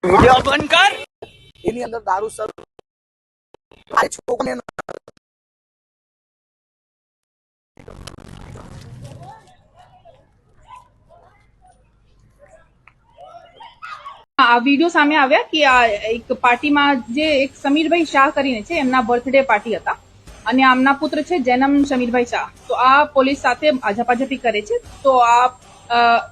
Video बंद कर એની અંદર દારૂ સર આ છોકરીને આ વિડીયો સામે આવ્યા કે આ એક પાર્ટીમાં જે એક સમીરભાઈ શાહ કરીને છે એમના બર્થડે પાર્ટી હતા અને આમના પુત્ર છે જૈનમ સમીરભાઈ શાહ. તો આ પોલીસ સાથે ઝપાઝપી કરે છે. તો આ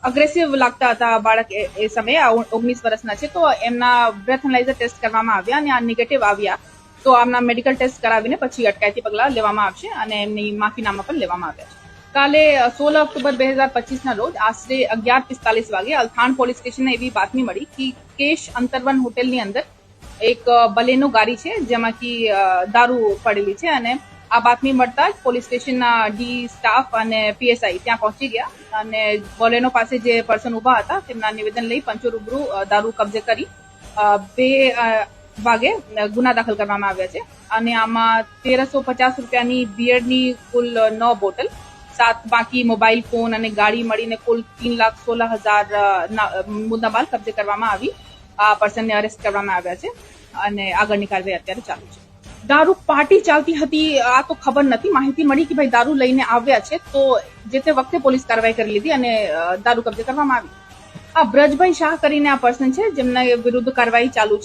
અગ્રેસિવ લાગતા હતા બાળક એ સમયે. 19 વર્ષના છે. તો એમના બ્રેથ એનાલાઇઝર ટેસ્ટ કરવામાં આવ્યા અને આ નેગેટિવ આવ્યા. તો આમના મેડિકલ ટેસ્ટ કરાવીને પછી અટકાયતી પગલા લેવામાં આવશે અને એમની માફીનામા પણ લેવામાં આવ્યા છે. કાલે 16 ઓક્ટોબર 2025 રોજ આશરે 11:45 વાગે અલથાણ પોલીસ સ્ટેશનને એવી બાતમી મળી કે કેશ અંતરવન હોટેલની અંદર એક બલેનો ગાડી છે જેમાંથી દારૂ પડેલી છે અને આ બાતમી મળતા જ પોલીસ સ્ટેશનના ડી સ્ટાફ અને પીએસઆઈ ત્યાં પહોંચી ગયા અને બલેનો પાસે જે પર્સન ઉભા હતા તેમના નિવેદન લઈ પંચો રૂબરૂ દારૂ કબજે કરી 2 વાગે ગુના દાખલ કરવામાં આવ્યા છે અને આમાં 1350 રૂપિયાની બિયરની કુલ 9 બોટલ, 7 બાકી મોબાઈલ ફોન અને ગાડી મળીને કુલ 3,16,000 મુદ્દામાલ કબજે કરવામાં આવી. આ પર્સનને અરેસ્ટ કરવામાં આવ્યા છે અને આગળની કાર્યવાહી અત્યારે ચાલુ છે. દારૂ પાર્ટી ચાલતી હતી આ તો ખબર નથી. માહિતી મળી કે ભાઈ દારૂ લઈને આવ્યા છે તો જે તે વખતે પોલીસ કાર્યવાહી કરી લીધી અને દારૂ કબજે કરવામાં આવી. આ બ્રજભાઈ શાહ કરીને આ પર્સન છે જેમના વિરુદ્ધ કાર્યવાહી ચાલુ છે.